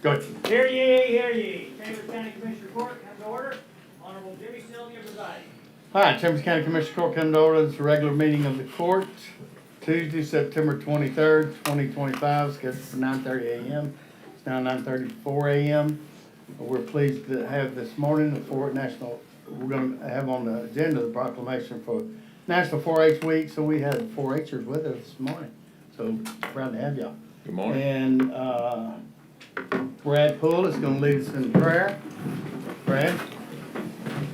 Go ahead. Hear ye, hear ye. Chambers County Commissioner Court, come to order. Honorable Jimmy Sylvia presiding. All right, Chambers County Commissioner Court come to order. This is a regular meeting of the court. Tuesday, September 23rd, 2025, scheduled for 9:30 a.m. It's now 9:34 a.m. We're pleased to have this morning we're going to have on the agenda the proclamation for National 4-H Week. So we had 4-Hers with us this morning. So proud to have y'all. Good morning. And Brad Poole is going to lead us in prayer. Brad?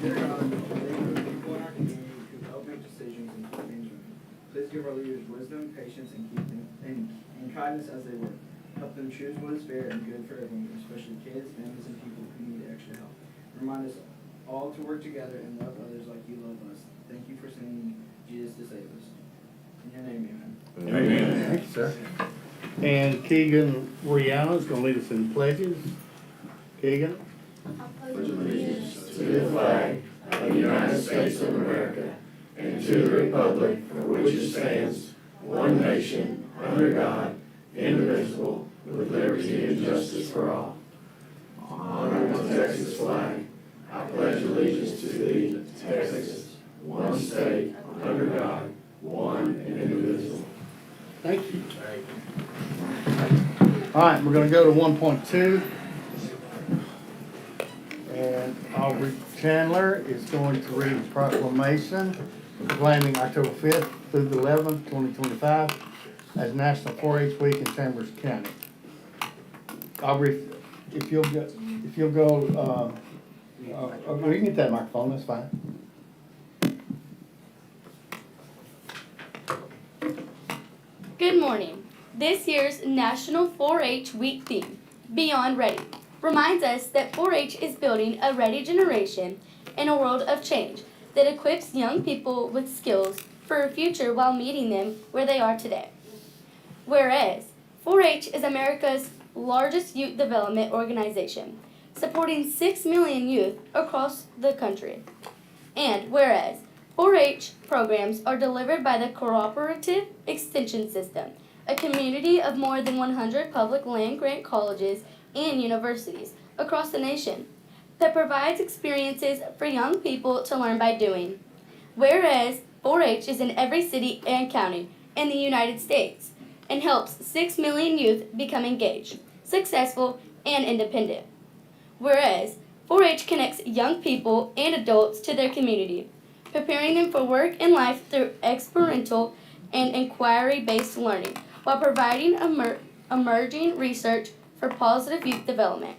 Dear God, thank you for the people in our community who help make decisions and keep things moving. Please give our leaders wisdom, patience, and kindness as they work. Help them choose what is fair and good for everyone, especially kids, families, and people who need extra help. Remind us all to work together and love others like you love us. Thank you for sending Jesus to save us. In your name, amen. Amen. Thank you, sir. And Keegan Rihanna is going to lead us in pledges. Keegan? Pledge allegiance to the flag of the United States of America and to the republic for which it stands, one nation, under God, indivisible, with liberty and justice for all. Honor the Texas flag. I pledge allegiance to thee, Texas, one state, under God, one and indivisible. Thank you. All right, we're going to go to 1.2. And Aubrey Chandler is going to read the proclamation proclaiming October 5th through the 11th, 2025 as National 4-H Week in Chambers County. Aubrey, if you'll go, we can get that microphone, that's fine. Good morning. This year's National 4-H Week theme, Beyond Ready, reminds us that 4-H is building a ready generation in a world of change that equips young people with skills for a future while meeting them where they are today. Whereas 4-H is America's largest youth development organization, supporting 6 million youth across the country. And whereas 4-H programs are delivered by the Cooperative Extension System, a community of more than 100 public land-grant colleges and universities across the nation that provides experiences for young people to learn by doing. Whereas 4-H is in every city and county in the United States and helps 6 million youth become engaged, successful, and independent. Whereas 4-H connects young people and adults to their community, preparing them for work and life through experiential and inquiry-based learning, while providing emerging research for positive youth development.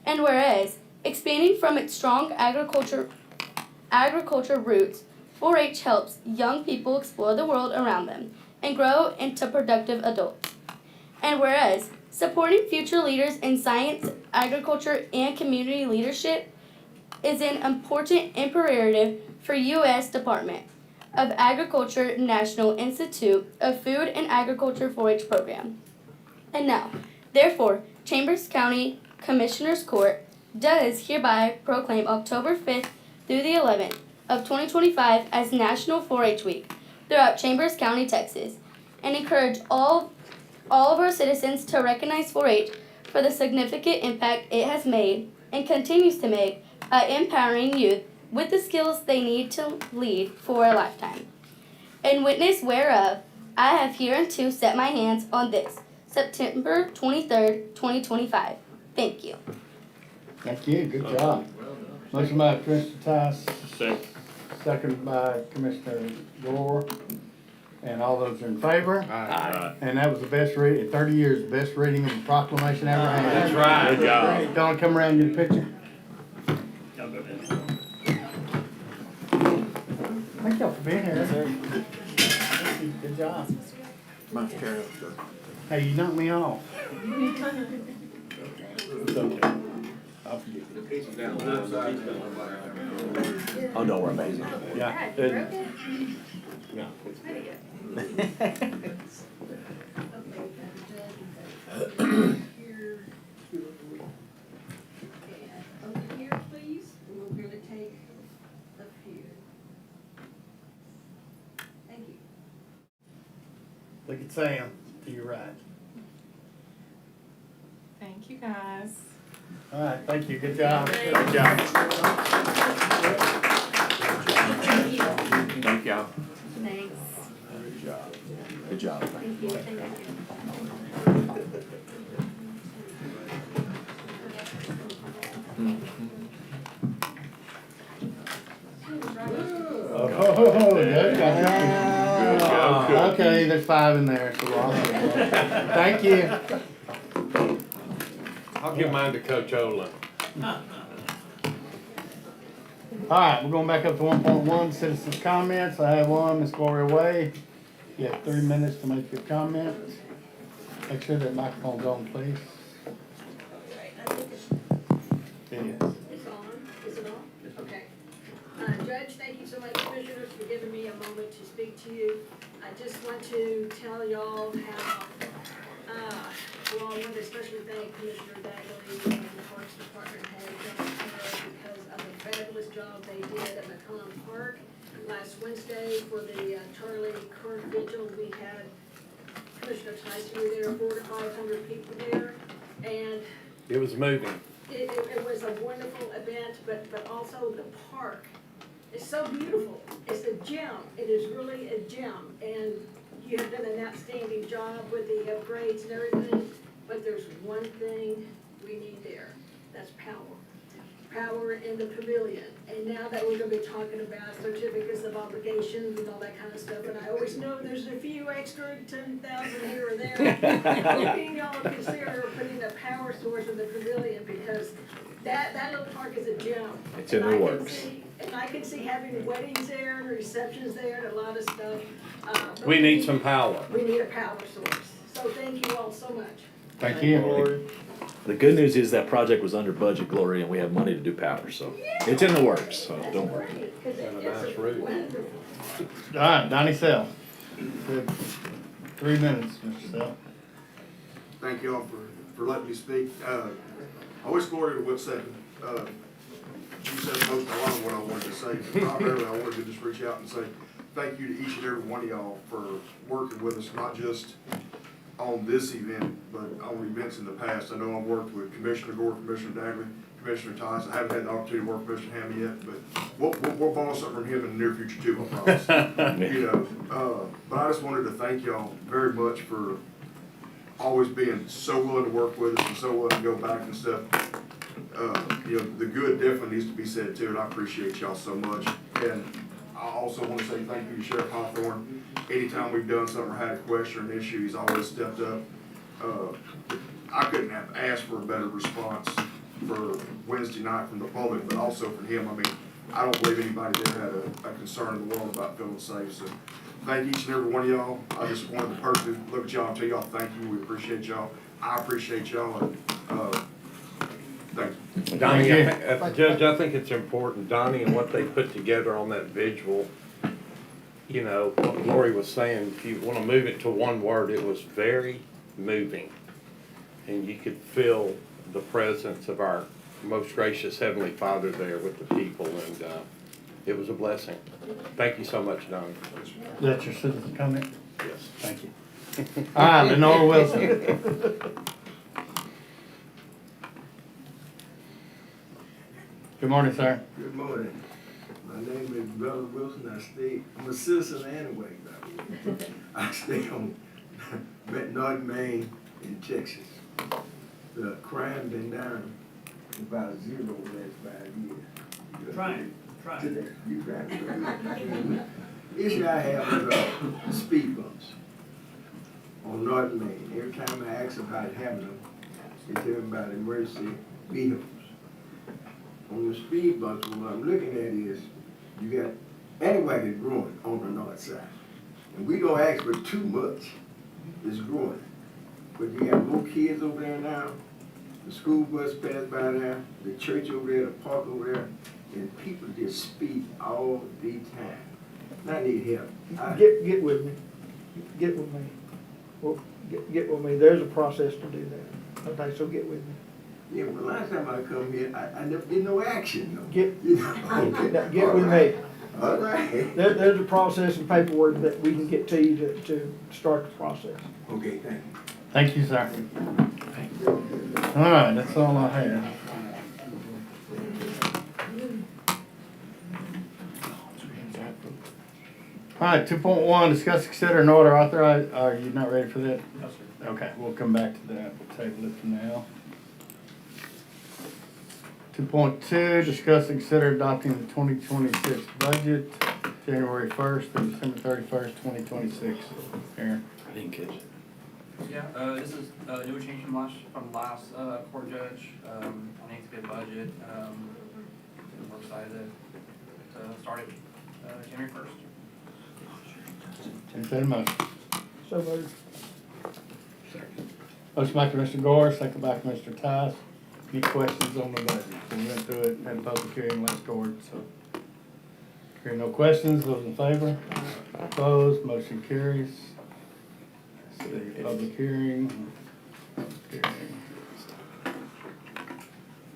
And whereas expanding from its strong agriculture roots, 4-H helps young people explore the world around them and grow into productive adults. And whereas supporting future leaders in science, agriculture, and community leadership is an important imperative for U.S. Department of Agriculture National Institute of Food and Agriculture 4-H program. And now, therefore, Chambers County Commissioners Court does hereby proclaim October 5th through the 11th of 2025 as National 4-H Week throughout Chambers County, Texas, and encourage all of our citizens to recognize 4-H for the significant impact it has made and continues to make by empowering youth with the skills they need to lead for a lifetime. In witness whereof, I have hereunto set my hands on this, September 23rd, 2025. Thank you. Thank you, good job. Motion by Commissioner Tice, second by Commissioner Gore. And all those in favor? Aye. And that was the best reading, in 30 years, the best reading of the proclamation ever had. That's right. Good job. Don't come around and get a picture. Thank y'all for being here. Thank you. Good job. Hey, you knocked me off. It's okay. I'll forgive you. Oh, no, we're amazing. Yeah. Yeah. Over here, please. We're going to take a few. Thank you. Look at Sam to your right. Thank you. you guys. All right, thank you, good job. Thank Good job. Thank y'all. Thanks. Good job. Good job. Thank you. Thank you. Oh, good job. Good job. Okay, there's 5 in there, so we'll thank you. I'll give mine to Coach Olin. All right, we're going back up to 1.1, citizens' comments. I have one, Ms. Gloria Way. You have 3 minutes to make your comment. Make sure that microphone's on, please. It is. It's on, is it on? Okay. Judge, thank you so much, commissioners, for giving me a moment to speak to you. I just want to tell y'all how, well, I want to especially thank Commissioner Dagley and the Parks Department head, John Carroll, because of the fabulous job they did at McCollum Park. Last Wednesday for the Charlie Kirk Vigil, we had Commissioner Tyson, we were there, 400 to 500 people there, and It was moving. it was a wonderful event, but also the park is so beautiful. It's a gem. It is really a gem. And you have done an outstanding job with the upgrades and everything. But there's one thing we need there. That's power. Power in the pavilion. And now that we're gonna be talking about certificates of obligations and all that kind of stuff, and I always know there's a few extra 10,000 here or there. Hoping y'all consider putting a power source in the pavilion, because that little park is a gem. It's in the And I can works. see- And I can see having weddings there and receptions there and a lot of stuff. But We need some power. We need a power source. So thank you all so much. Thank you. The good news is that project was under budget, Gloria, and we have money to do power, so it's in the works, so don't worry. Great, 'cause And a it's nice route. wonderful. All right, Donnie Sell. Good. 3 minutes, Mr. Sell. Thank y'all for letting me speak. I always Gloria would say, she said most, a lot of what I wanted to say, but primarily I wanted to just reach out and say thank you to each and every one of y'all for working with us, not just on this event, but on events in the past. I know I've worked with Commissioner Gore, Commissioner Dagley, Commissioner Tice. I haven't had the opportunity to work with Commissioner Ham yet, but we'll borrow something from him in the near future too, I promise. You know, but I just wanted to thank y'all very much for always being so willing to work with us and so willing to go back and stuff. You know, the good definitely needs to be said too, and I appreciate y'all so much. And I also want to say thank you to Sheriff Hawthorne. Anytime we've done something or had a question or an issue, he's always stepped up. I couldn't have asked for a better response for Wednesday night from the public, but also from him. I mean, I don't believe anybody there had a concern in the world about feeling safe. So thank each and every one of y'all. I just wanted to personally look at y'all and tell y'all thank you. We appreciate y'all. I appreciate y'all. And, thank you. Donnie, Thank you. Judge, I think it's important, Donnie, and what they put together on that visual, you know, what Lori was saying, if you want to move it to one word, it was very moving. And you could feel the presence of our most gracious Heavenly Father there with the people, and it was a blessing. Thank you so much, Donnie. Is that your citizen comment? Yes. Thank you. All right, Lenore Wilson. Good morning, sir. Good morning. My name is Brother Wilson. I'm a citizen anyway, by the way. I stay on North Main in Texas. The crime been down about 0 the last 5 years. Trying. Today, you trying. Issue I have is speed bumps on North Main. Every time I ask about having them, they tell me about emergency vehicles. On the speed bumps, what I'm looking at is you got anyway that's growing on the north side. And we don't ask for too much. It's growing. But you got more kids over there now. The school bus pass by there, the church over there, the park over there, and people just speed all the time. And I need help. Get with me. Get with me. Well, get with me. There's a process to do that. Okay, so get with me. Yeah, well, last time I come here, I never did no action. No. Get Okay. get with me. All right. There's a process and paperwork that we can get to you to start the process. Okay, thank you. Thank you, sir. Thank you. Alright, that's all I have. Alright, 2.1, discuss, consider, and order authorize, are you not ready for that? No, sir. Okay, we'll come back to that, we'll table it for now. 2.2, discuss and consider adopting the 2026 budget, January 1st through December 31st, 2026. Aaron? I didn't catch it. Yeah, this is a new change from last court judge. I think it's a good budget. We're excited to start it January 1st. Entertained a motion. So moved. Motion by Commissioner Gore, second by Commissioner Tice. Any questions on the budget? We went through it, had a public hearing last court, so. Hearing no questions, those in favor? Opposed, motion carries. Let's see, public hearing.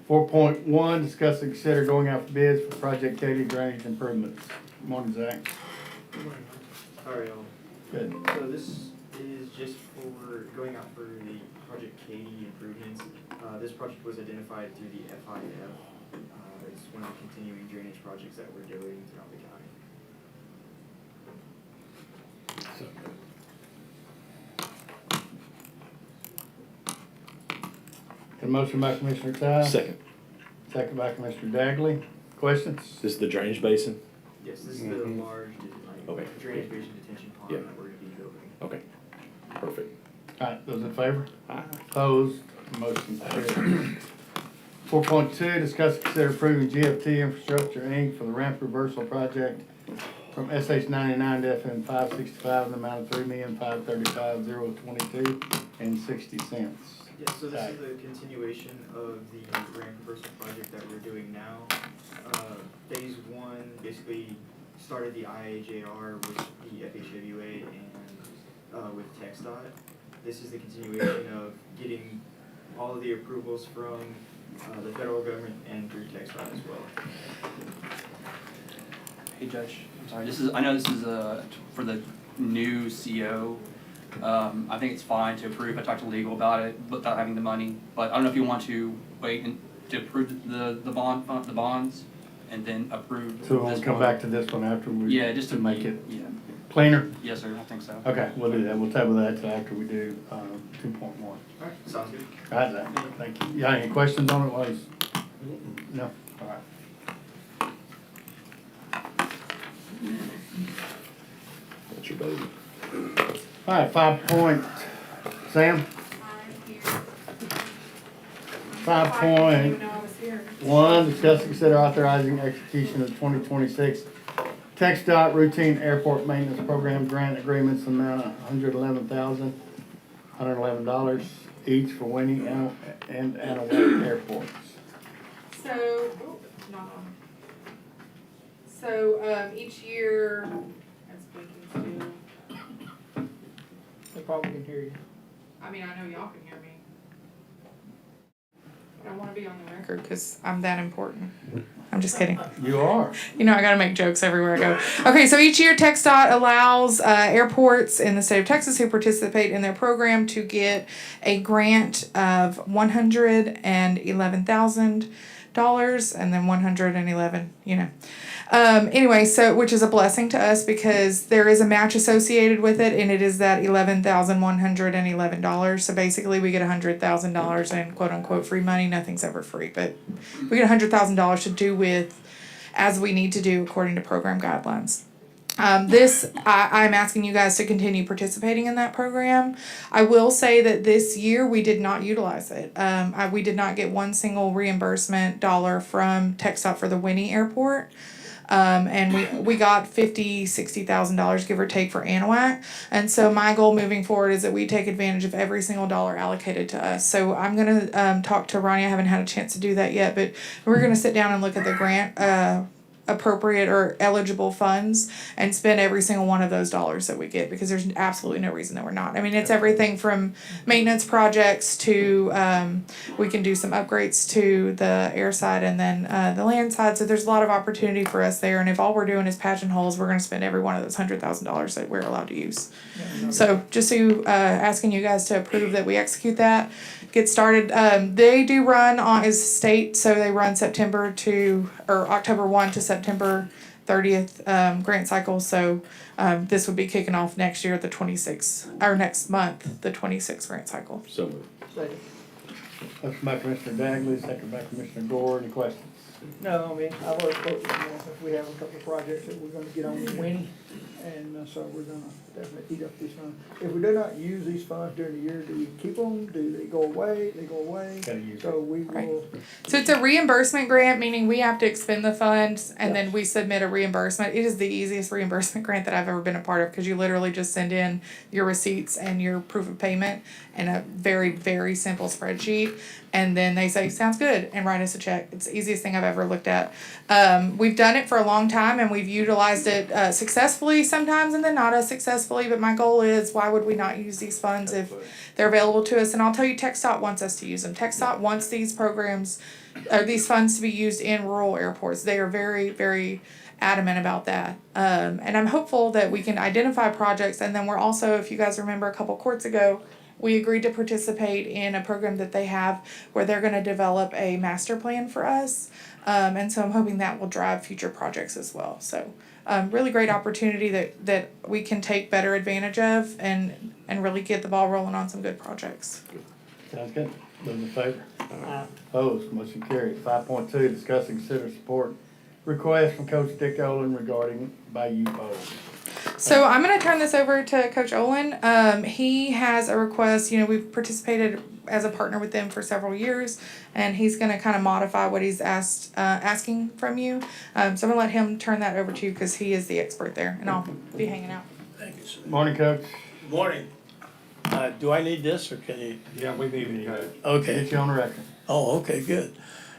4.1, discuss and consider going out for bids for Project Katy drainage improvements. Morning, Zach. How are y'all? Good. So this is just for going out for the Project Katy improvements. This project was identified through the FIF. It's one of the continuing drainage projects that we're doing throughout the county. The motion by Commissioner Ty. Second. Second by Commissioner Dagley. Questions? This is the drainage basin? Yes, this is the large Okay. drainage basin detention pond Yeah. that we're going to be building. Okay, perfect. Alright, those in favor? Aye. Opposed, motion carried. 4.2, discuss and consider approving GFT Infrastructure Inc. for the ramp reversal project from SH 99 to FM 565 in the amount of $3,535,022 and 60 cents. Yeah, so this is the continuation of the ramp reversal project that we're doing now. Phase one basically started the IAJR with the FHWA and with TxDOT. This is the continuation of getting all of the approvals from the federal government and through TxDOT as well. Hey Judge, I'm sorry, I know this is for the new CO. I think it's fine to approve. I talked to legal about it without having the money, but I don't know if you want to wait to approve the bonds and then approve this So we'll come one. back to this one after we. Yeah, just to make it Yeah. cleaner. Yes, sir, I think so. Okay, we'll do that. We'll table that till after we do 2.1. Alright, sounds good. Alright, Zach, thank you. You got any questions on it, was? No? Alright. That's your baby. Alright, 5 point, Sam? 5.1, discuss and consider authorizing execution of 2026 TxDOT routine airport maintenance program grant agreements in the amount of $111,111 each for Winnie and Anahuac airports. So, not on. So, each year, I'm speaking to, They probably can hear you. I mean, I know y'all can hear me. But I wanna be on the record, cause I'm that important. I'm just kidding. You are. You know, I gotta make jokes everywhere I go. Okay, so each year TxDOT allows airports in the state of Texas who participate in their program to get a grant of $111,000 and then 111, anyway, so which is a blessing to us because there is a match associated with it, and it is that $11,111. So basically, we get $100,000 in quote unquote free money. Nothing's ever free, but we get $100,000 to do with as we need to do according to program guidelines. I'm asking you guys to continue participating in that program. I will say that this year we did not utilize it. We did not get one single reimbursement dollar from TxDOT for the Winnie Airport. And we got $60,000 give or take for Anahuac. And so my goal moving forward is that we take advantage of every single dollar allocated to us. So I'm gonna talk to Ronnie. I haven't had a chance to do that yet, but we're gonna sit down and look at the grant appropriate or eligible funds and spend every single one of those dollars that we get, because there's absolutely no reason that we're not. I mean, it's everything from maintenance projects to we can do some upgrades to the air side and then the land side. So there's a lot of opportunity for us there. And if all we're doing is patching holes, we're going to spend every one of those $100,000 that we're allowed to use. So just asking you guys to approve that we execute that. get started. They do run on is state, so they run October 1 to September 30th grant cycle. So this would be kicking off next year, the 26th, or next month, the 26th grant cycle. So moved. Second. Motion by Commissioner Dagley, second by Commissioner Gore. Any questions? No, I mean, I've already spoken to them, if we have a couple of projects that we're gonna get on with Winnie, and so we're gonna definitely eat up these funds. If we do not use these funds during the year, do we keep them, do they go away, Gotta use it. So we Right. will, So it's a reimbursement grant, meaning we have to expend the funds and then we submit a reimbursement. It is the easiest reimbursement grant that I've ever been a part of because you literally just send in your receipts and your proof of payment in a very, very simple spreadsheet. And then they say, sounds good, and write us a check. It's the easiest thing I've ever looked at. We've done it for a long time and we've utilized it successfully sometimes and then not as successfully. But my goal is, why would we not use these funds if they're available to us? And I'll tell you, TxDOT wants us to use them. TxDOT wants these programs, or these funds to be used in rural airports. They are very, very adamant about that. And I'm hopeful that we can identify projects. And then we're also, if you guys remember a couple courts ago, we agreed to participate in a program that they have where they're going to develop a master plan for us. And so I'm hoping that will drive future projects as well. So really great opportunity that we can take better advantage of and really get the ball rolling on some good projects. Sounds good. Those in favor? Opposed? Motion carries. 5.2, discuss and consider support request from Coach Dick Olin regarding Bayou Bowl. So I'm going to turn this over to Coach Olin. He has a request. We've participated as a partner with them for several years, and he's going to kind of modify what he's asking from you. So I'm going to let him turn that over to you because he is the expert there, and I'll be hanging out. Thank you, sir. Morning, Coach. Morning. Do I need this, or can you? Yeah, we need it. Okay. Get you on the record. Oh, okay, good.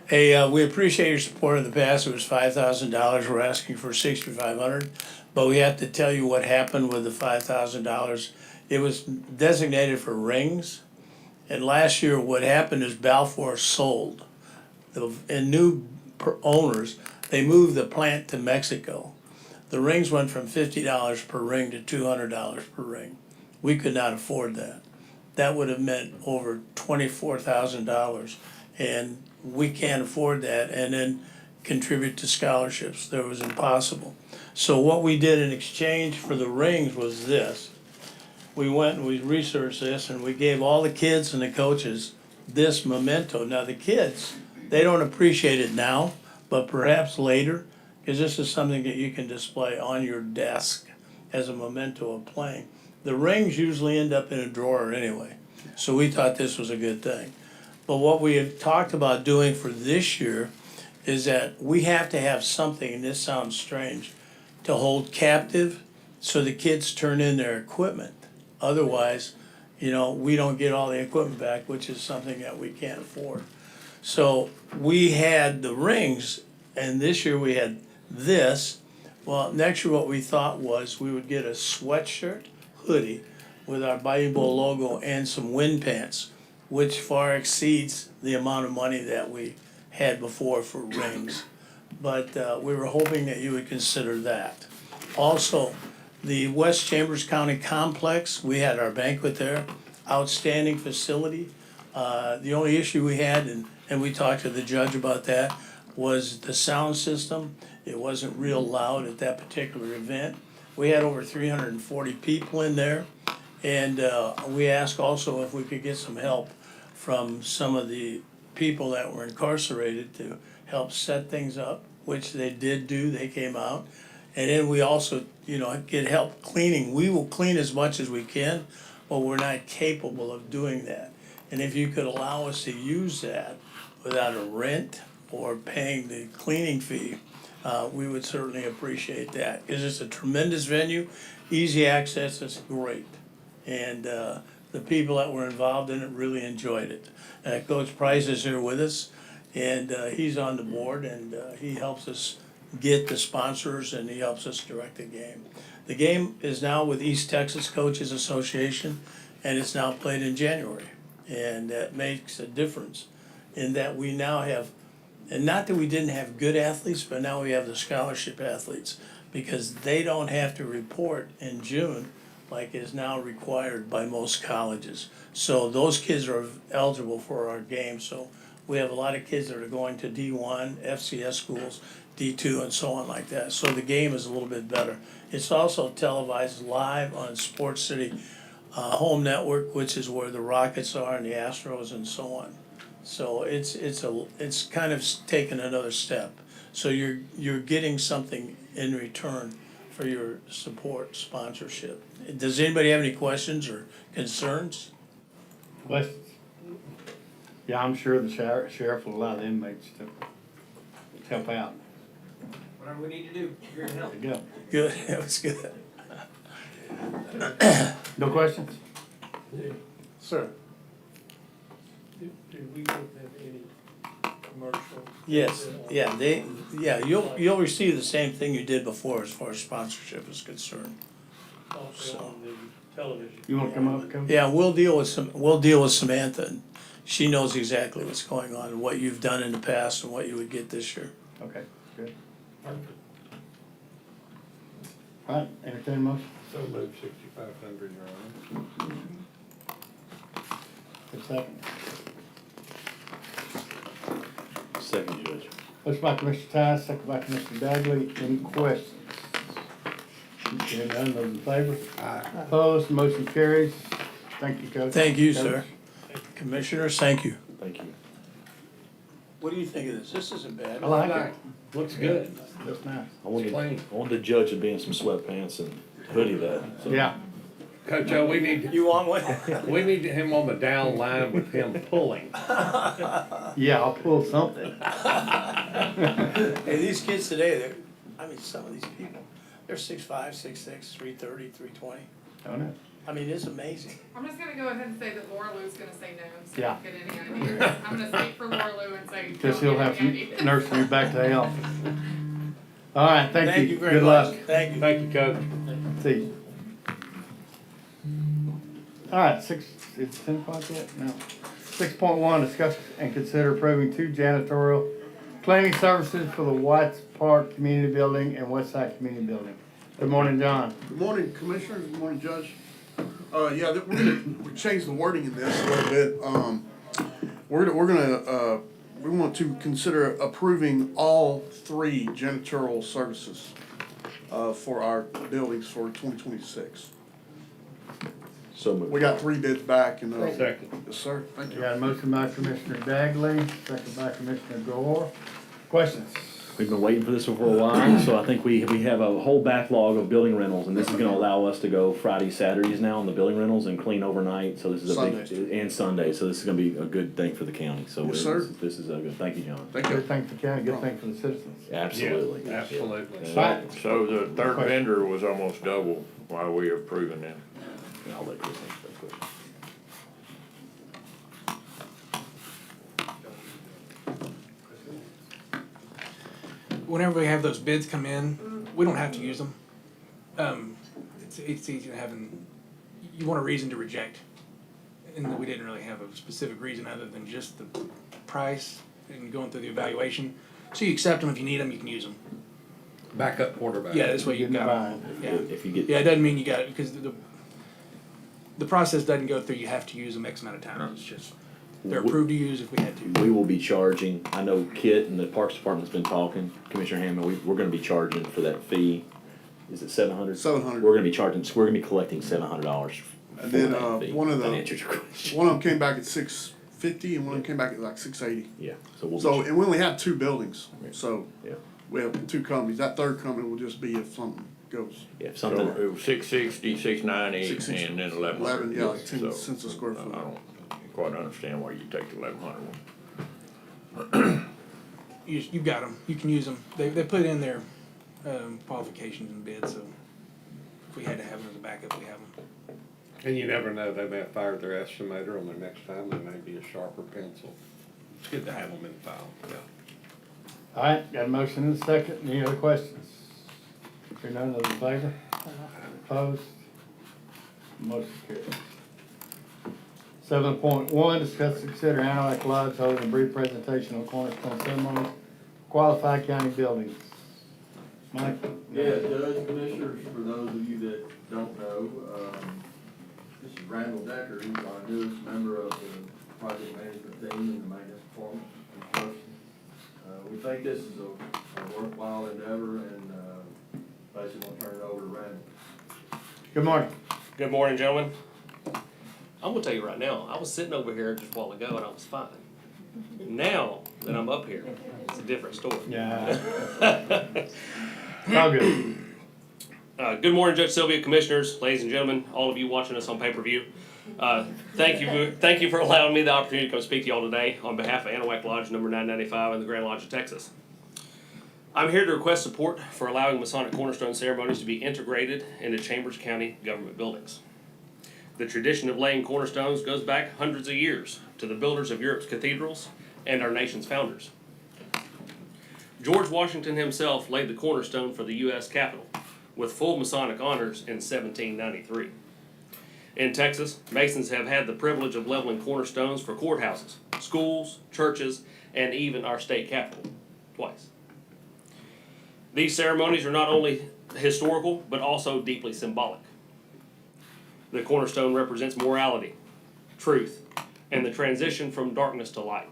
Hey, we appreciate your support in the past. It was $5,000. We're asking for $6,500. But we have to tell you what happened with the $5,000. It was designated for rings. And last year, what happened is Balfour sold. And new owners, they moved the plant to Mexico. The rings went from $50 per ring to $200 per ring. We could not afford that. That would have meant over $24,000. And we can't afford that and then contribute to scholarships. That was impossible. So what we did in exchange for the rings was this. We went and we researched this and we gave all the kids and the coaches this memento. Now the kids, they don't appreciate it now, but perhaps later, because this is something that you can display on your desk as a memento of playing. The rings usually end up in a drawer anyway, so we thought this was a good thing. But what we have talked about doing for this year is that we have to have something, and this sounds strange, to hold captive so the kids turn in their equipment. Otherwise, we don't get all the equipment back, which is something that we can't afford. So we had the rings, and this year we had this. Well, next year what we thought was we would get a sweatshirt, hoodie, with our Bayou Bowl logo and some wind pants, which far exceeds the amount of money that we had before for rings. But we were hoping that you would consider that. Also, the West Chambers County Complex, we had our banquet there, outstanding facility. The only issue we had, and we talked to the judge about that, was the sound system. It wasn't real loud at that particular event. We had over 340 people in there, and we asked also if we could get some help from some of the people that were incarcerated to help set things up, which they did do. They came out. And then we also, get help cleaning. We will clean as much as we can, but we're not capable of doing that. And if you could allow us to use that without a rent or paying the cleaning fee, we would certainly appreciate that. Because it's a tremendous venue, easy access, it's great. And the people that were involved in it really enjoyed it. Coach Price is here with us, and he's on the board, and he helps us get the sponsors, and he helps us direct the game. The game is now with East Texas Coaches Association, and it's now played in January. And that makes a difference in that we now have, and not that we didn't have good athletes, but now we have the scholarship athletes, because they don't have to report in June like is now required by most colleges. So those kids are eligible for our game, so we have a lot of kids that are going to D1, FCS schools, D2 and so on like that. So the game is a little bit better. It's also televised live on Sports City home network, which is where the Rockets are and the Astros and so on. So it's kind of taken another step. So you're getting something in return for your support sponsorship. Does anybody have any questions or concerns? Questions? Yeah, I'm sure the sheriff will allow the inmates to help out. Whatever we need to do, here to help. There you go. Good, that was good. No questions? Sir? Do we have any commercial? Yes, you'll receive the same thing you did before as far as sponsorship is concerned. Also on the television? You wanna come up, Coach? Yeah, we'll deal with Samantha, and she knows exactly what's going on, and what you've done in the past and what you would get this year. Okay, good. All right, entertain a motion. So move 6,500, Your Honor. A second. Second, Judge. Motion by Commissioner Tice, second by Commissioner Dagley. Any questions? Hearing none, those in favor? Aye. Opposed, motion carries. Thank you, Coach. Thank you, Coach. sir. Commissioners, thank you. Thank you. What do you think of this? This isn't bad. I like it. Looks good. That's nice. I wanted the judge to be in some sweatpants and hoodie that. So. Yeah. Coach, we need, You want one? we need him on the down line with him pulling. Yeah, I'll pull something. Hey, these kids today, some of these people, they're 6'5", 6'6", 330, 320. Don't it? I mean, it's amazing. I'm just gonna go ahead and say that Laura Lou's gonna say no, so Yeah. don't get any ideas. I'm gonna speak for Laura Lou and say, Guess don't he'll get have any to ideas. nurse you back to health. All right, thank you. very Good much. luck. Thank you. Thank you, Coach. See you. All right, it's 10 o'clock yet? No. 6.1, discuss and consider approving 2 janitorial cleaning services for the Whites Park Community Building and Westside Community Building. Good morning, John. Good morning, Commissioners, good morning, Judge. We changed the wording in this a little bit. We want to consider approving all 3 janitorial services, for our buildings for 2026. So moved. We got 3 bids back and, Second. yes, sir, thank We you. got a motion by Commissioner Dagley, second by Commissioner Gore. Questions? We've been waiting for this for a while, so I think we have a whole backlog of building rentals, and this is gonna allow us to go Fridays, Saturdays now on the building rentals and clean overnight, so this is a big, and Sunday, so this is gonna be a good thing for the county, so Yes, sir. this is a good, thank you, John. Thank you. Good thing for the county, good thing for the citizens. Absolutely. Yeah, absolutely. Right. So the third vendor was almost double while we were approving them. And I'll let Chris answer that question. Whenever we have those bids come in, we don't have to use them. It's easy to have, you want a reason to reject. And we didn't really have a specific reason other than just the price and going through the evaluation. So you accept them, if you need them, you can use them. Backup quarterback. Yeah, this way you got them. Yeah. If you get. Yeah, it doesn't mean you got it, because the process doesn't go through, you have to use them X amount of times. It's just, they're approved to use if we had to. We will be charging, I know Kit and the Parks Department's been talking, Commissioner Hammond, we're gonna be charging for that fee. Is it $700? $700. We're gonna be charging, we're gonna be collecting $700 for And then, that fee. one of That the, answers your question. one of them came back at 650 and one of them came back at like 680. Yeah, so we'll So, be, and we only have 2 buildings, so yeah, we have 2 companies. That third company will just be if something goes. yeah, if So something, it was 660, 690, 660, and then 1100. 11, yeah, like 10 So, cents a square foot. I don't quite understand why you take the 1100 one. You've got them, you can use them. They put in their qualifications and bids, so if we had to have them as a backup, we have them. And you never know, they may fire their estimator on the next time, they may be a sharper pencil. It's good to have them in the file, yeah. All right, got a motion and a second. Any other questions? Hearing none, those in favor? Opposed? Motion carries. 7.1, discuss and consider Aniak Lodge holding a brief presentation on cornerstone ceremonies, qualified county buildings. Mike? Yeah, Judge, Commissioners, for those of you that don't know, this is Randall Decker. He's our newest member of the project management team in the maintenance department construction. We think this is a worthwhile endeavor, and basically want to turn it over to Randall. Good morning. Good morning, gentlemen. I'm gonna tell you right now, I was sitting over here just a while ago and I was fine. Now that I'm up here, it's a different story. Yeah. All good. Good morning, Judge Sylvia, Commissioners, ladies and gentlemen, all of you watching us on pay-per-view. Thank you for allowing me the opportunity to come speak to y'all today on behalf of Anahuac Lodge number 995 and the Grand Lodge of Texas. I'm here to request support for allowing Masonic Cornerstone ceremonies to be integrated into Chambers County government buildings. The tradition of laying cornerstones goes back hundreds of years to the builders of Europe's cathedrals and our nation's founders. George Washington himself laid the cornerstone for the U.S. Capitol with full Masonic honors in 1793. In Texas, Masons have had the privilege of leveling cornerstones for courthouses, schools, churches, and even our state capitol twice. These ceremonies are not only historical, but also deeply symbolic. The cornerstone represents morality, truth, and the transition from darkness to light.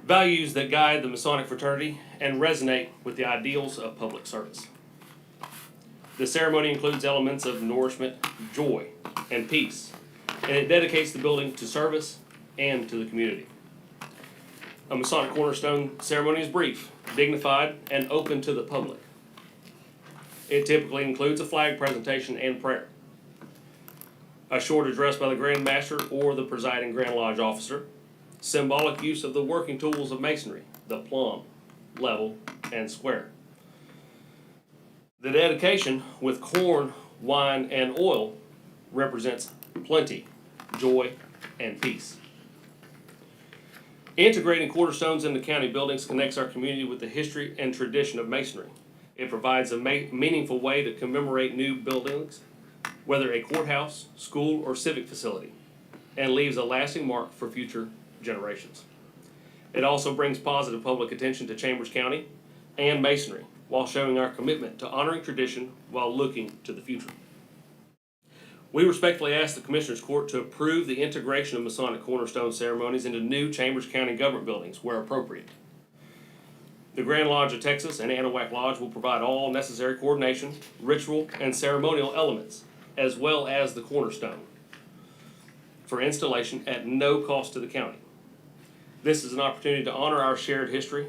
Values that guide the Masonic fraternity and resonate with the ideals of public service. The ceremony includes elements of nourishment, joy, and peace, and it dedicates the building to service and to the community. A Masonic cornerstone ceremony is brief, dignified, and open to the public. It typically includes a flag presentation and prayer, a short address by the Grand Master or the presiding Grand Lodge officer, symbolic use of the working tools of Masonry, the plumb, level, and square. The dedication with corn, wine, and oil represents plenty, joy, and peace. Integrating cornerstones into county buildings connects our community with the history and tradition of Masonry. It provides a meaningful way to commemorate new buildings, whether a courthouse, school, or civic facility, and leaves a lasting mark for future generations. It also brings positive public attention to Chambers County and Masonry, while showing our commitment to honoring tradition while looking to the future. We respectfully ask the Commissioners Court to approve the integration of Masonic cornerstone ceremonies into new Chambers County government buildings where appropriate. The Grand Lodge of Texas and Anahuac Lodge will provide all necessary coordination, ritual, and ceremonial elements, as well as the cornerstone, for installation at no cost to the county. This is an opportunity to honor our shared history,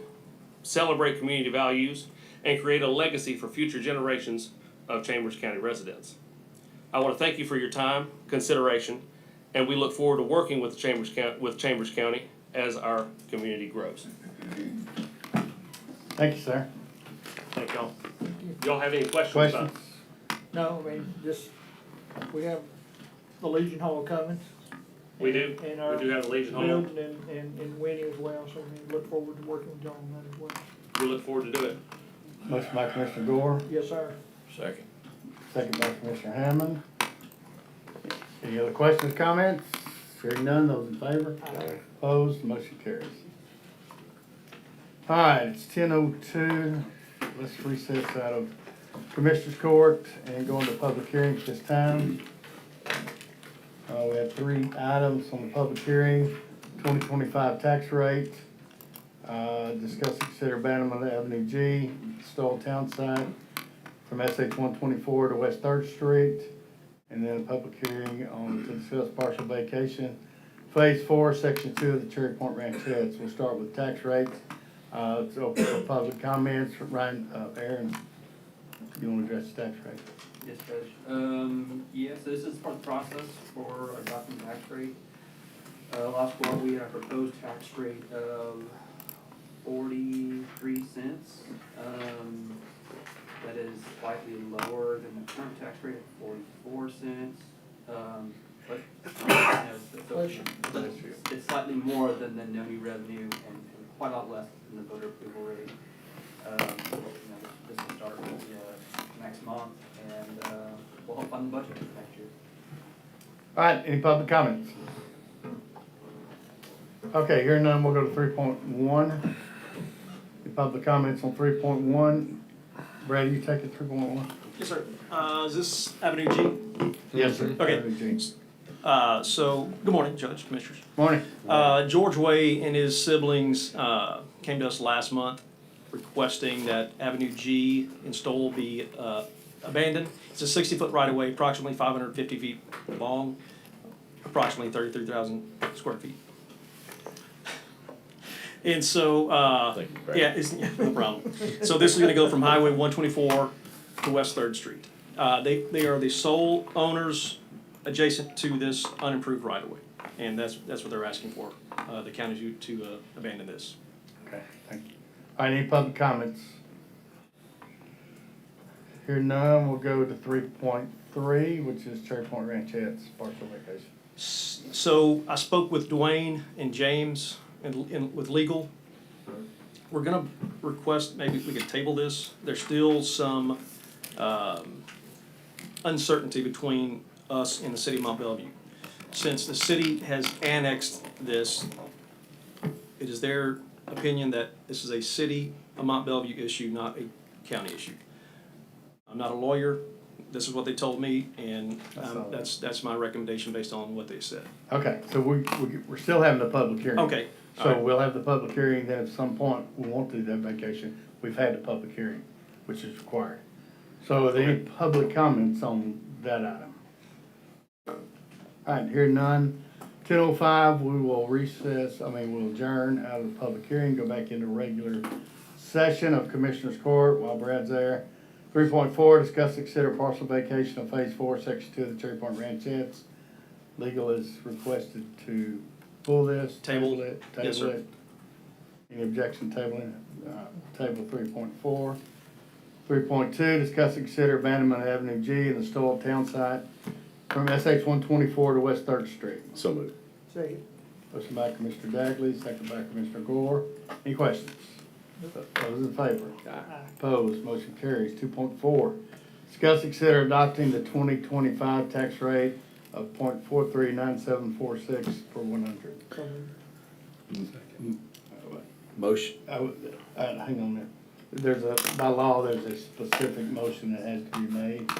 celebrate community values, and create a legacy for future generations of Chambers County residents. I want to thank you for your time, consideration, and we look forward to working with Chambers County as our community grows. Thank you, sir. Thank y'all. Do y'all have any questions about it? No, I mean, just, we have the Legion Hall coming. We do. And our We do have the Legion Hall. building in Winnie as well, so we look forward to working with y'all on that as well. We look forward to doing it. Motion by Commissioner Gore, Yes, sir. Second. second by Commissioner Hammond. Any other questions, comments? Hearing none, those in favor? Aye. Opposed, motion carries. All right, it's 10:02. Let's recess out of Commissioners Court and go into public hearing at this time. We have 3 items on the public hearing: 2025 tax rate, discuss and consider abandonment of Avenue G, Stall Town site from SH 124 to West 3rd Street, and then a public hearing on to discuss partial vacation, Phase 4, Section 2 of the Cherry Point Ranchettes. We'll start with tax rates. It's open for public comments. Ryan, Aaron, you want to address the tax rate? Yes, Judge. Yeah, so this is part of the process for adopting tax rate. Last quarter, we had a proposed tax rate of 43 cents. That is slightly lower than the current tax rate of 44 cents. But it's slightly more than the NOMI revenue and quite a lot less than the voter approval rate. This will start next month, and we'll help fund the budget for next year. All right, any public comments? Okay, hearing none, we'll go to 3.1. public comments on 3.1. Brad, you take it 3.1? Yes, sir. Is this Avenue G? Yes, sir. Okay. Avenue G. So, good morning, Judge, Commissioners. Morning. George Way and his siblings came to us last month requesting that Avenue G in Stoll be abandoned. It's a 60-foot right-of-way, approximately 550 feet long, approximately 33,000 square feet. And so, yeah, no problem. So this is gonna go from Highway 124 to West 3rd Street. They are the sole owners adjacent to this unimproved right-of-way, and that's what they're asking for, the county to abandon this. Okay, thank you. All right, any public comments? Hearing none, we'll go to 3.3, which is Cherry Point Ranchettes partial vacation. So I spoke with Dwayne and James and with legal. We're gonna request, maybe if we could table this. There's still some uncertainty between us and the city of Mont Bellevue. Since the city has annexed this, it is their opinion that this is a city of Mont Bellevue issue, not a county issue. I'm not a lawyer. This is what they told me, and that's my recommendation based on what they said. Okay, so we're still having the public hearing. Okay. So we'll have the public hearing, then at some point, we won't do that vacation. We've had the public hearing, which is required. So are there any public comments on that item? All right, hearing none. 10:05, we will we'll adjourn out of the public hearing, go back into regular session of Commissioners Court while Brad's there. 3.4, discuss, consider partial vacation of Phase 4, Section 2 of the Cherry Point Ranchettes. Legal is requested to pull this, table it. Yes, sir. Any objection tabling? Table 3.4. 3.2, discuss and consider abandonment of Avenue G in the Stoll town site from SH 124 to West 3rd Street. So moved. Second. Motion by Commissioner Dagley, second by Commissioner Gore. Any questions? Those in favor? Opposed, motion carries. 2.4, discuss, consider adopting the 2025 tax rate of .439746 per 100. Motion. Hang on there. By law, there's a specific motion that has to be made.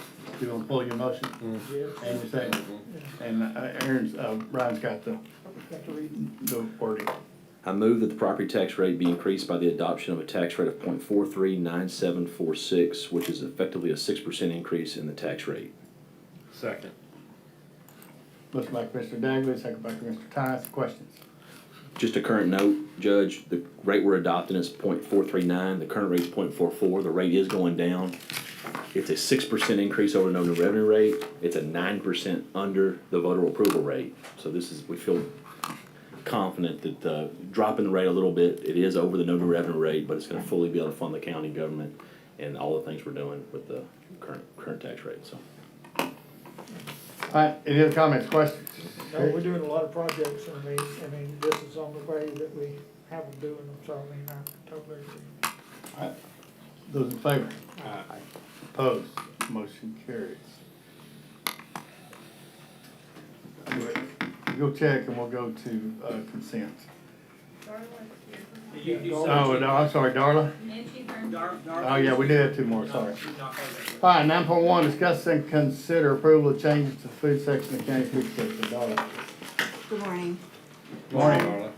You want to pull your motion? And your second? And Brian's got the wording. I move that the property tax rate be increased by the adoption of a tax rate of .439746, which is effectively a 6% increase in the tax rate. Second. Motion by Commissioner Dagley, second by Commissioner Tice. Questions? Just a current note, Judge, the rate we're adopting is .439, the current rate is .44, the rate is going down. It's a 6% increase over the no new revenue rate, it's a 9% under the voter approval rate. So we feel confident that dropping the rate a little bit, it is over the no new revenue rate, but it's gonna fully be able to fund the county government and all the things we're doing with the current tax rate, so. All right, any other comments, questions? No, we're doing a lot of projects, I mean, this is on the way that we have them doing them, so I totally agree. All right, those in favor? Aye. Opposed, motion carries. Go check and we'll go to consent. Oh, no, I'm sorry, Darla? Oh, yeah, we did have two more, sorry. All right, 9.1, discuss and consider approval of changes to the food section of county food section. Darla? Good morning. Morning.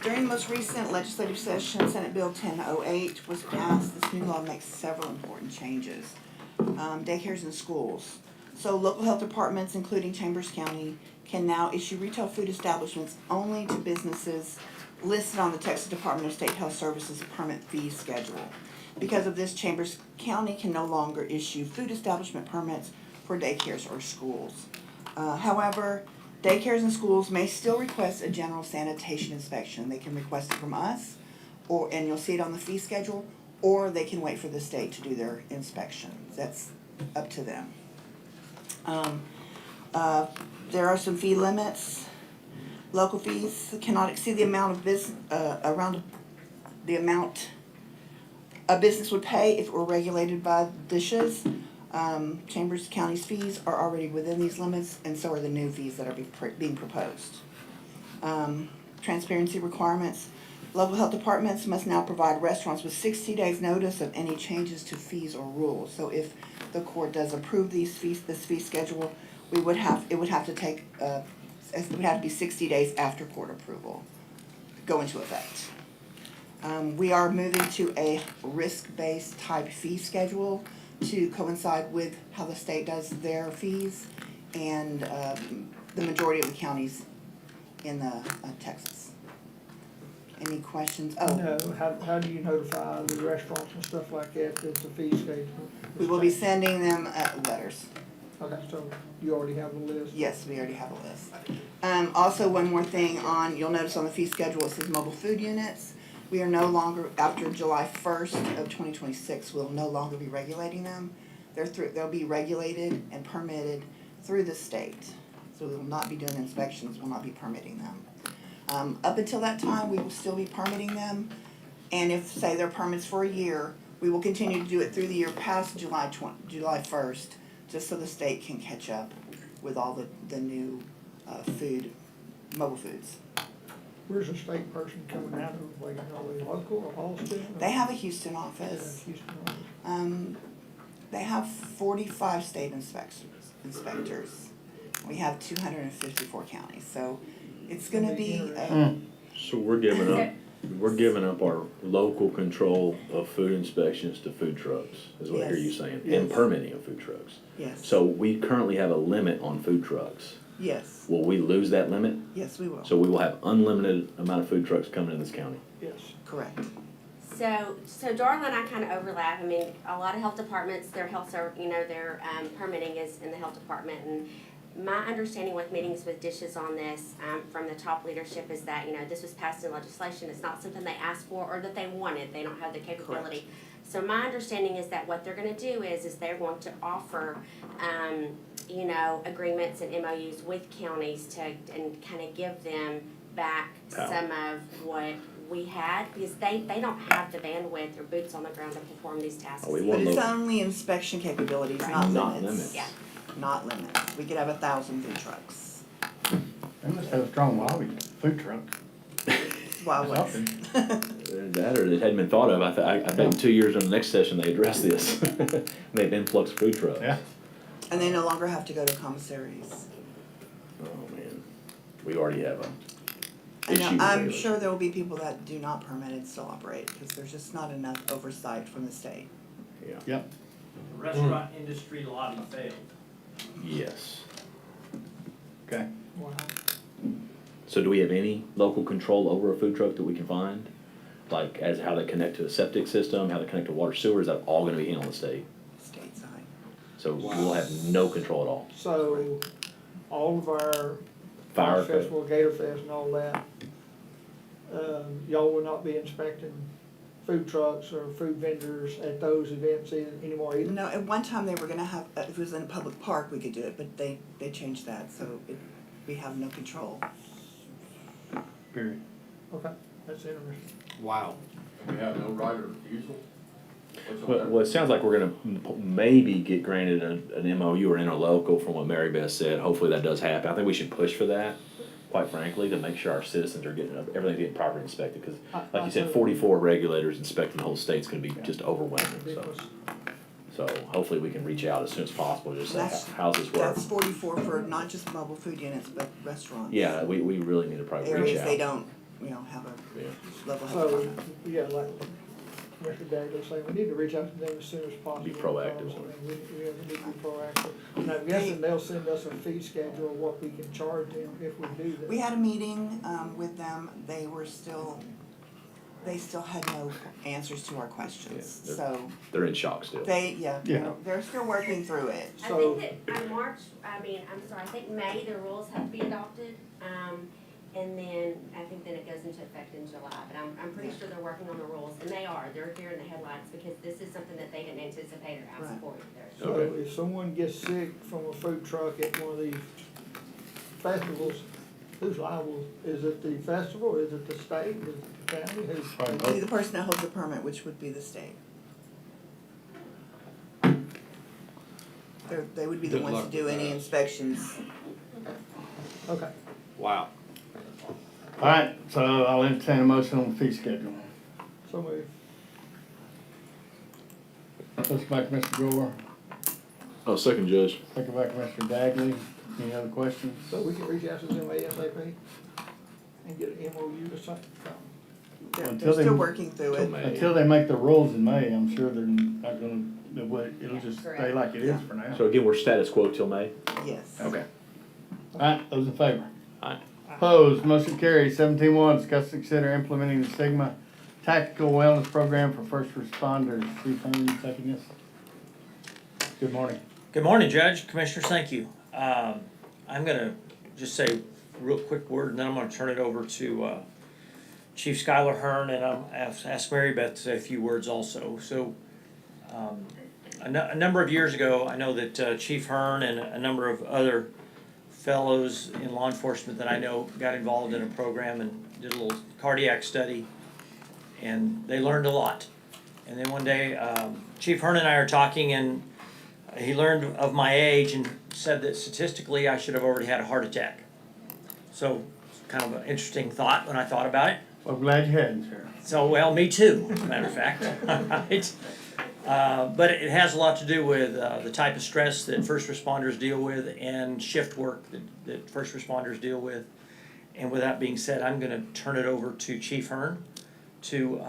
During the most recent legislative session, Senate Bill 1008 was passed. This new law makes several important changes. Daycares and schools. So local health departments, including Chambers County, can now issue retail food establishments only to businesses listed on the Texas Department of State Health Services permit fee schedule. Because of this, Chambers County can no longer issue food establishment permits for daycares or schools. However, daycares and schools may still request a general sanitation inspection. They can request it from us, and you'll see it on the fee schedule, or they can wait for the state to do their inspection. That's up to them. There are some fee limits. Local fees cannot exceed the amount of the amount a business would pay if it were regulated by dishes. Chambers County's fees are already within these limits, and so are the new fees that are being proposed. Transparency requirements. Local health departments must now provide restaurants with 60 days notice of any changes to fees or rules. So if the court does approve these fees, this fee schedule, it would have to take, it would have to be 60 days after court approval, go into effect. We are moving to a risk-based type fee schedule to coincide with how the state does their fees and the majority of the counties in Texas. Any questions? Oh, No, how do you notify the restaurants and stuff like that that the fee schedule? we will be sending them letters. Okay, so you already have a list? Yes, we already have a list. Also, one more thing you'll notice on the fee schedule, it says mobile food units. We are no longer, after July 1st of 2026, we'll no longer be regulating them. They'll be regulated and permitted through the state. So we will not be doing inspections, we'll not be permitting them. Up until that time, we will still be permitting them. And if, say, they're permits for a year, we will continue to do it through the year past July 1st, just so the state can catch up with all the new mobile foods. Where's the state person coming out of, like, are they local or Austin? They have a Houston office. Yeah, Houston office. They have 45 state inspectors. We have 254 counties, so it's gonna be, So we're giving up our local control of food inspections to food trucks, is what I hear you Yes. saying, Yes. and permitting of food trucks. yes, So we currently have a limit on food trucks. yes, Will we lose that limit? yes, we will, So we will have unlimited amount of food trucks coming in this county? Yes. correct. So Darla and I kind of overlap. I mean, a lot of health departments, their their permitting is in the health department. And my understanding with meetings with dishes on this from the top leadership is that, this was passed in legislation. It's not something they asked for or that they wanted. They don't have the capability. So my understanding is that what they're going to do is they're going to offer, agreements and MOUs with counties and kind of give them back some of what we had, because they don't have the bandwidth or boots on the ground to perform these tasks. Oh, we But want it's local. only inspection capabilities, Right. not Not limits. limits. Yeah. Not limits. We could have 1,000 food trucks. They must have a strong lobby, food truck. Wild West. That or it hadn't been thought of. I bet in 2 years in the next session they address this. They have influx of food trucks. Yeah. And they no longer have to go to commissaries. Oh, man. We already have a I know, issue with I'm it. sure there will be people that do not permit and still operate, because there's just not enough oversight from the state. Yeah. Yep. The restaurant industry lobby failed. Yes. Okay. Wow. So do we have any local control over a food truck that we can find? Like as how they connect to a septic system, how they connect to water sewer, is that all gonna be handled on the state? Stateside. So we'll have no control at all? So, all of our Fire Fire Festival, Gator Fest and all that, y'all will not be inspecting food trucks or food vendors at those events anymore either? No, at one time they were gonna have, if it was in a public park, we could do it, but they changed that, so we have no control. Period. Okay, that's interesting. Wow. And we have no right of refusal? What's on Well, that? well, it sounds like we're gonna maybe get granted an MOU or interlocal from what Mary Beth said. Hopefully that does happen. I think we should push for that, quite frankly, to make sure our citizens are getting, everything's getting properly inspected. Cause like you said, 44 regulators inspecting the whole state's gonna be just overwhelming, so. So hopefully we can reach out as soon as possible, just say, That's- how's this work? That's 44 for not just mobile food units, but restaurants. Yeah, we really need to probably reach Areas out. they don't, have a Yeah. level health So, department. yeah, like Mr. Dagger saying, we need to reach out to them as soon as possible. Be proactive. because, I mean, we need to be proactive. And I'm guessing they'll send us a fee schedule of what we can charge them if we do that. We had a meeting with them, they still had no answers to our questions, Yeah, so They're in shock still. Yeah. they're still working through it. I So- think that in March, I think May, the rules have to be adopted. And then, I think then it goes into effect in July, but I'm pretty sure they're working on the rules, and they're here in the headlines, because this is something that they didn't anticipate or ask Right. for either. So Okay. if someone gets sick from a food truck at one of these festivals, who's liable? Is it the festival, is it the state, is it the county, who's? It'd be the person that holds the permit, which would be the state. They would be the Good ones luck to do with any that. inspections. Okay. Wow. Alright, so I'll entertain a motion on the fee schedule. So moved. Motion by Commissioner Gore, Oh, second, Judge. second by Commissioner Dagley. Any other questions? So we can reach out to them ASAP and get an MOU to sign. They're Until they- still working through it. Until they make the rules in May, I'm sure they're not gonna, it'll just stay like it is for now. So again, we're status quo till May? Yes. Okay. Alright, those in favor? Aye. Opposed, motion carries. 17-1, discuss and consider implementing the Sigma Tactical Wellness Program for first responders. Chief Hunter, you taking this? Good morning. Good morning, Judge, Commissioners, thank you. I'm gonna just say a real quick word, and then I'm gonna turn it over to Chief Skylar Hearn, and I'm ask Mary Beth to say a few words also. So, a number of years ago, I know that Chief Hearn and a number of other fellows in law enforcement that I know got involved in a program and did a little cardiac study, and they learned a lot. And then one day, Chief Hearn and I are talking, and he learned of my age and said that statistically I should have already had a heart attack. So, it's kind of an interesting thought when I thought about it. Well, glad you hadn't, sir. So, well, me too, as a matter of fact. But it has a lot to do with the type of stress that first responders deal with and shift work that first responders deal with. And with that being said, I'm gonna turn it over to Chief Hearn to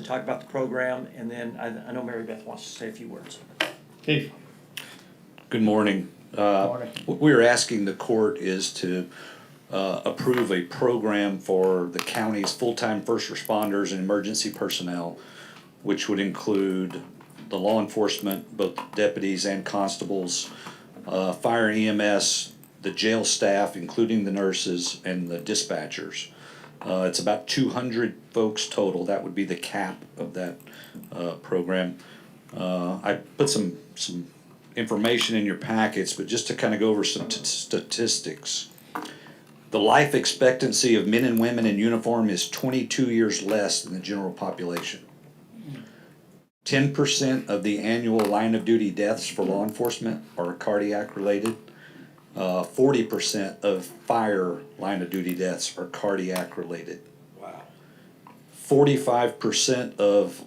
talk about the program, and then I know Mary Beth wants to say a few words. Chief. Good morning. What we're asking the court is to approve a program for the county's full-time first responders and emergency personnel, which would include the law enforcement, both deputies and constables, fire and EMS, the jail staff, including the nurses, and the dispatchers. It's about 200 folks total. That would be the cap of that program. I put some information in your packets, but just to kind of go over some statistics. The life expectancy of men and women in uniform is 22 years less than the general population. 10% of the annual line of duty deaths for law enforcement are cardiac related. 40% of fire line of duty deaths are cardiac related. Wow. 45% of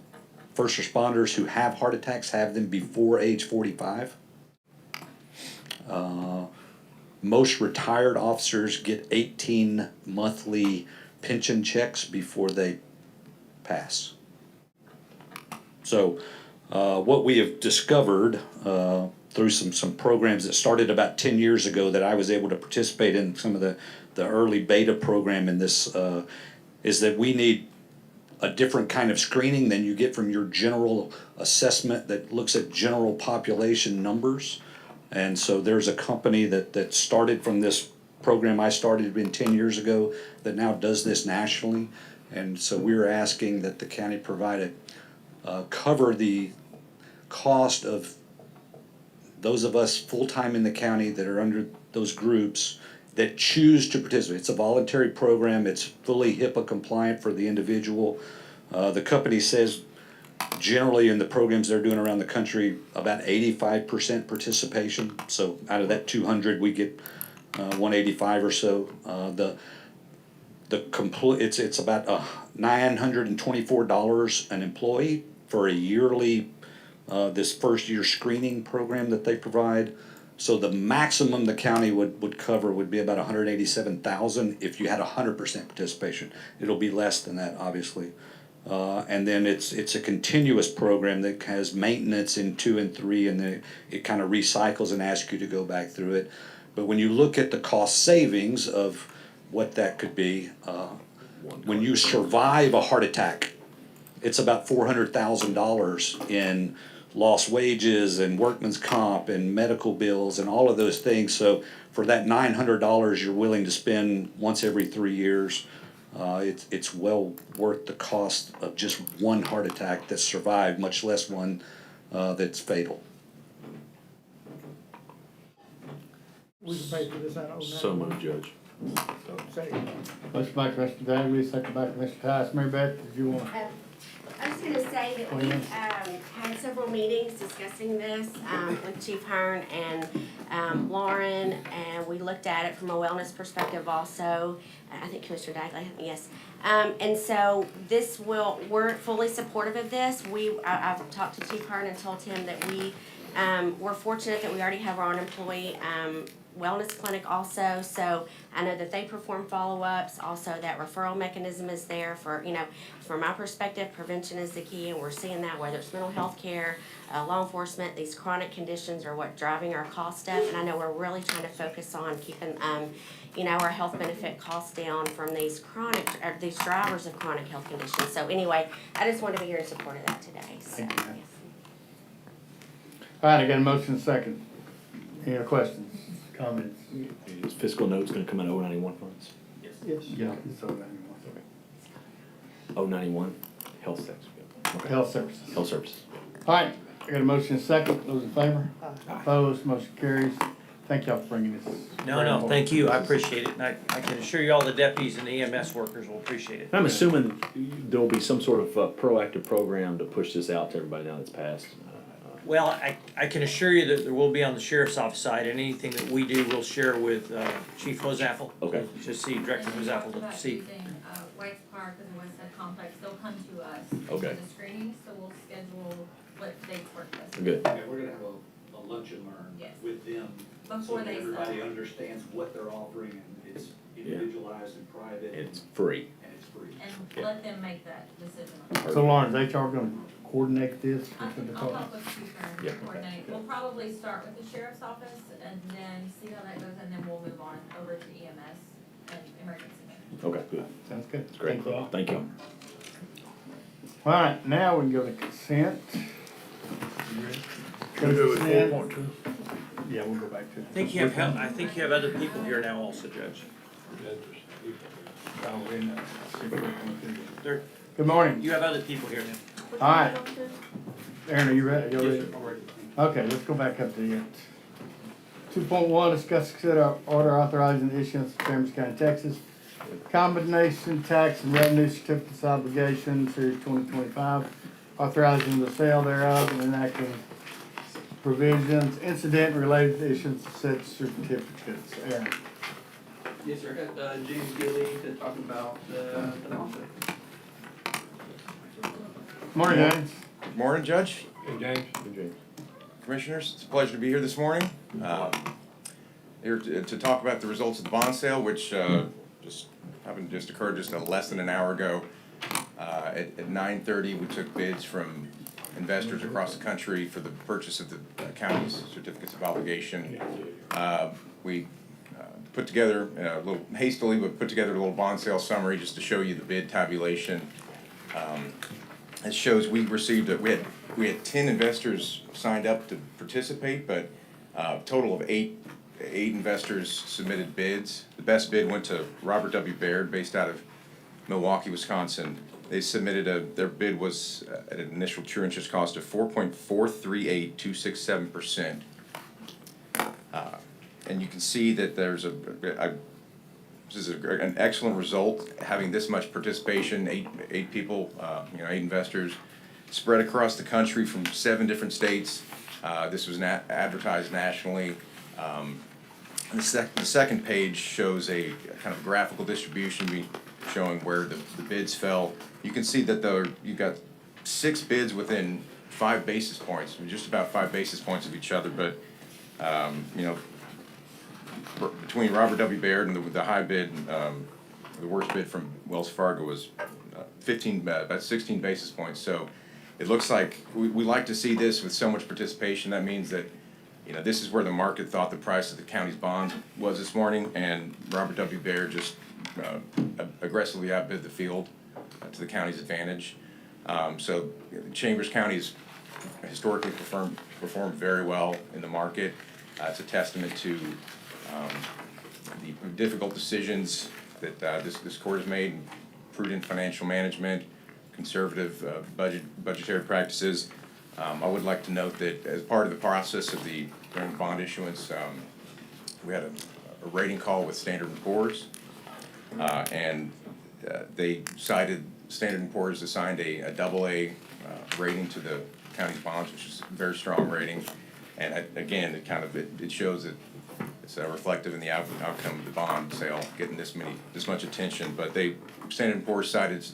first responders who have heart attacks have them before age 45. Most retired officers get 18 monthly pension checks before they pass. So what we have discovered through some programs that started about 10 years ago that I was able to participate in some of the early beta program in this is that we need a different kind of screening than you get from your general assessment that looks at general population numbers. And so there's a company that started from this program I started in 10 years ago that now does this nationally. And so we're asking that the county provide cover the cost of those of us full-time in the county that are under those groups that choose to participate. It's a voluntary program. It's fully HIPAA compliant for the individual. The company says generally in the programs they're doing around the country about 85% participation. So out of that 200 we get 185 or so. It's about $924 an employee for a yearly this first year screening program that they provide. So the maximum the county would cover would be about $187,000 if you had 100% participation. It'll be less than that, obviously. And then it's a continuous program that has maintenance in 2 and 3, and then it kind of recycles and asks you to go back through it. But when you look at the cost savings of what that could be, when you survive a heart attack, it's about $400,000 in lost wages and workman's comp and medical bills and all of those things. So for that $900 you're willing to spend once every 3 years, it's well worth the cost of just one heart attack that's survived, much less one that's fatal. We can pay for this out of So moved, Judge. Second. Motion by Commissioner Daly, second by Commissioner Tice. Mary Beth, did you want? I was gonna say that we've, had several meetings discussing this, with Chief Hearn and, Lauren, and we looked at it from a wellness perspective also. I think Commissioner Dagley, yes. And so we're fully supportive of this. I've talked to Chief Hearn and told him that we're fortunate that we already have our own employee, wellness clinic also, so I know that they perform follow-ups, also that referral mechanism is there for, from my perspective, prevention is the key, and we're seeing that whether it's mental health care, law enforcement, these chronic conditions are what driving our cost up, and I know we're really trying to focus on keeping, our health benefit costs down from these these drivers of chronic health conditions. So anyway, I just wanted to be here in support of that today, so, yes. All right, I got a motion second. Any other questions, comments? Is fiscal notes gonna come out of 091 funds? Yes. Yeah. It's over. 091, health tax. Okay. Health services. Health services. All right, I got a motion second. Those in favor? Opposed, motion carries. Thank y'all for bringing this. No, thank you, I appreciate it, and I can assure you all the deputies and EMS workers will appreciate it. I'm assuming there'll be some sort of proactive program to push this out to everybody now that's passed. Well, I can assure you that there will be on the sheriff's office side, and anything that we do, we'll share with Chief Hozappel. Okay. To see, Director Hozappel to see. Using White's Park or the West Side Complex, they'll come to us Okay. for the screening, so we'll schedule what dates work best. Good. Yeah, we're gonna have a lunch and learn Yes. with them. Before so that they everybody sign. understands what they're offering, and it's individualized and private. It's free. And it's free. And let them make that decision on it. So Lauren, is HR gonna coordinate this I'll with the help department? with Chief Hearn Yeah. to coordinate. We'll probably start with the sheriff's office and then see how that goes, and then we'll move on over to EMS and emergency management. Okay, good. Sounds good. That's great. Thank you all. Thank you. All right, now we can go to consent. Consent. Yeah, we'll go back to it. I think you have other people here now also, Judge. Good morning. You have other people here now. All right. Aaron, are you ready? You ready? Okay, let's go back up to it. 2.1, discuss, consider order authorizing the issuance of Chambers County, Texas, combination tax and revenue certificates obligation series 2025, authorizing the sale thereof and enacting provisions incident related to issuance of said certificates. Aaron. Yes, sir. James Gilly to talk about the nonprofit. Morning, James. Morning, Judge. Hey, James. Hey, James. Commissioners, it's a pleasure to be here this morning. Here to talk about the results of the bond sale, which just occurred just less than an hour ago. At 9:30, we took bids from investors across the country for the purchase of the county's certificates of obligation. We put together a little hastily, but put together a little bond sale summary just to show you the bid tabulation. It shows we had 10 investors signed up to participate, but a total of eight investors submitted bids. The best bid went to Robert W. Baird, based out of Milwaukee, Wisconsin. They submitted their bid was at an initial true interest cost of 4.438267%. And you can see that there's this is an excellent result, having this much participation, eight people, 8 investors, spread across the country from 7 different states. This was advertised nationally. The second page shows a kind of graphical distribution showing where the bids fell. You can see that you've got 6 bids within 5 basis points, just about 5 basis points of each other, but between Robert W. Baird and the high bid, the worst bid from Wells Fargo was about 16 basis points. So it looks like we like to see this with so much participation. That means that this is where the market thought the price of the county's bonds was this morning, and Robert W. Baird just aggressively outbid the field to the county's advantage. So Chambers County has historically performed very well in the market. It's a testament to the difficult decisions that this court has made, prudent financial management, conservative budgetary practices. I would like to note that as part of the process of during the bond issuance, we had a rating call with Standard & Poor's. And they cited, Standard & Poor's assigned a AA rating to the county's bonds, which is a very strong rating. And again, it shows that it's reflective in the outcome of the bond sale, getting this much attention. But Standard & Poor's cited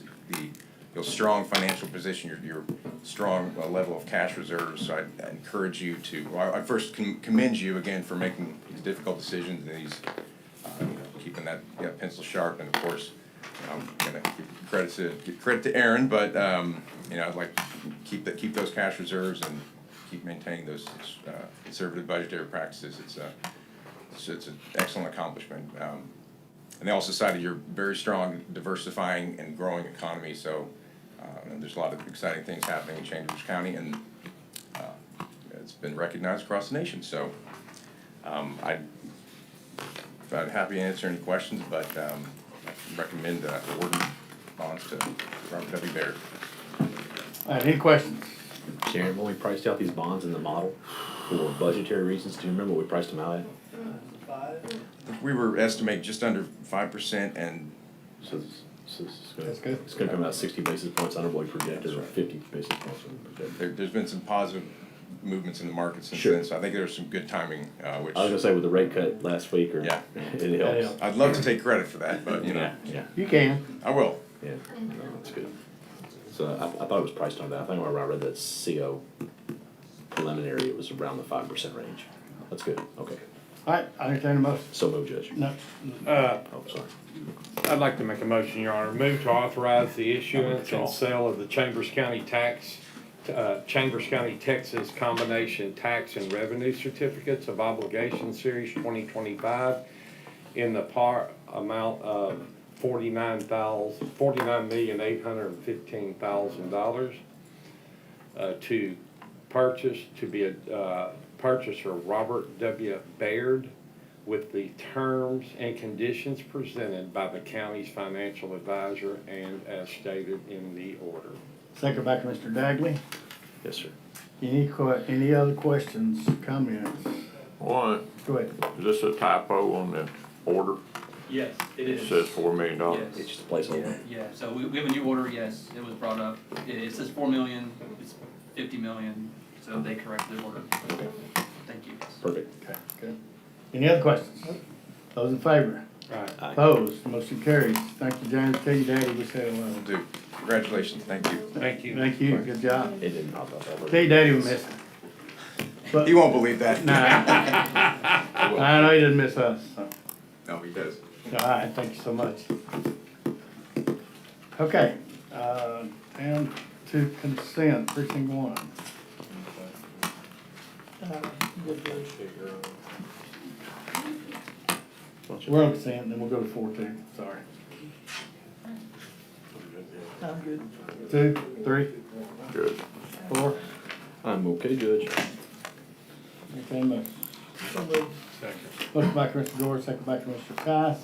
your strong financial position, your strong level of cash reserves. So I encourage you to, I first commend you again for making these difficult decisions and these, keeping that pencil sharp. And of course, I'm gonna give credit to Aaron, but I'd like to keep those cash reserves and keep maintaining those conservative budgetary practices. It's an excellent accomplishment. And they also cited your very strong diversifying and growing economy. So there's a lot of exciting things happening in Chambers County, and it's been recognized across the nation. So I'm happy to answer any questions, but I recommend awarding bonds to Robert W. Baird. All right, any questions? Sharon, when we priced out these bonds in the model for budgetary reasons, do you remember what we priced them out at? We were estimating just under 5%, and So That's good. it's gonna come out 60 basis points under what we projected, or 50 basis points. there's been some positive movements in the market since Sure. then. So I think there's some good timing, which I was gonna say with the rate cut last week, or yeah, it helps. I'd love to take credit for that, but Yeah. You can. I will. Yeah, no, that's good. So I thought it was priced on that. I think when I read that CO preliminary, it was around the 5% range. That's good, okay. All right, I entertain a motion. So move, Judge. No. Oh, sorry. I'd like to make a motion, Your Honor. Move to authorize the issuance and sale of the Chambers County Texas Combination Tax and Revenue Certificates of Obligation Series 2025 in the par amount of $49,815,000 to be a purchaser Robert W. Baird, with the terms and conditions presented by the county's financial advisor and as stated in the order. Second by Commissioner Dagley. Yes, sir. Any other questions, comments? One, Go ahead. is this a typo on the order? Yes, it is. It says $4 million. Yes. It's just a placeholder. Yeah, so we have a new order, yes, it was brought up. It says 4 million, it's 50 million, so they corrected the order. Okay. Thank you. Perfect. Okay, good. Any other questions? Those in favor? Aye. Opposed? Motion carries. Thank you, James. Tell your daddy we said hello. Will do. Congratulations. Thank you. Thank you. Thank you. Good job. It didn't pop up ever. Tell your daddy we missed him. But, He won't believe that. nah, I know he didn't miss us, so. No, he does. All right, thank you so much. Okay, down to consent, precinct 1. We're on consent, then we'll go to 4 too, sorry. I'm good. 2, 3, Good. 4, I'm okay, Judge. okay, motion. So moved. Motion by Commissioner Gore, second by Commissioner Tice.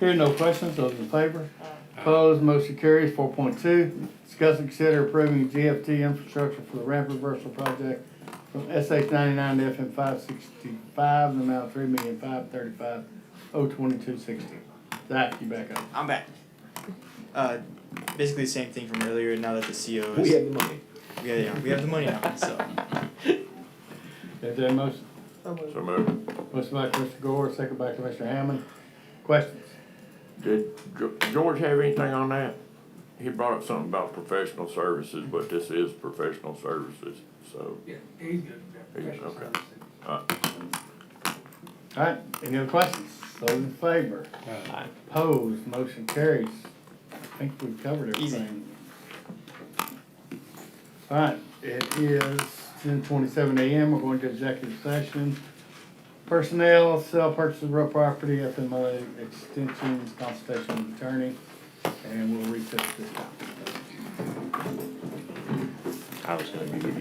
Hearing no questions, those in favor? Opposed, motion carries. 4.2, discuss and consider approving GFT infrastructure for the ramp reversal project from SH 99 to FM 565, in the amount of $3,535,022.60. Zach, you back up. I'm back. Basically the same thing from earlier, now that the CO is. We have the money. We have the money now, so. Is there a motion? So moved. Motion by Commissioner Gore, second by Commissioner Hammond. Questions? Did George have anything on that? He brought up something about professional services, but this is professional services, so. Yeah, he's good. He's, okay. All right, any other questions? Those in favor? Aye. Opposed, motion carries. I think we've covered everything. All right, it is 10:27 a.m. We're going to executive session. Personnel, sale, purchase of real property, FMLA extensions, consultation with attorney, and we'll recess this time. I was gonna give you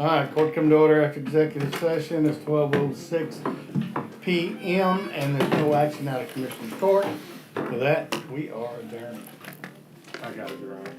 All right, court come to order after executive session. It's 12:06 PM and there's no action out of Commissioner's Court. For that, we are adjourned. I got it, Your Honor.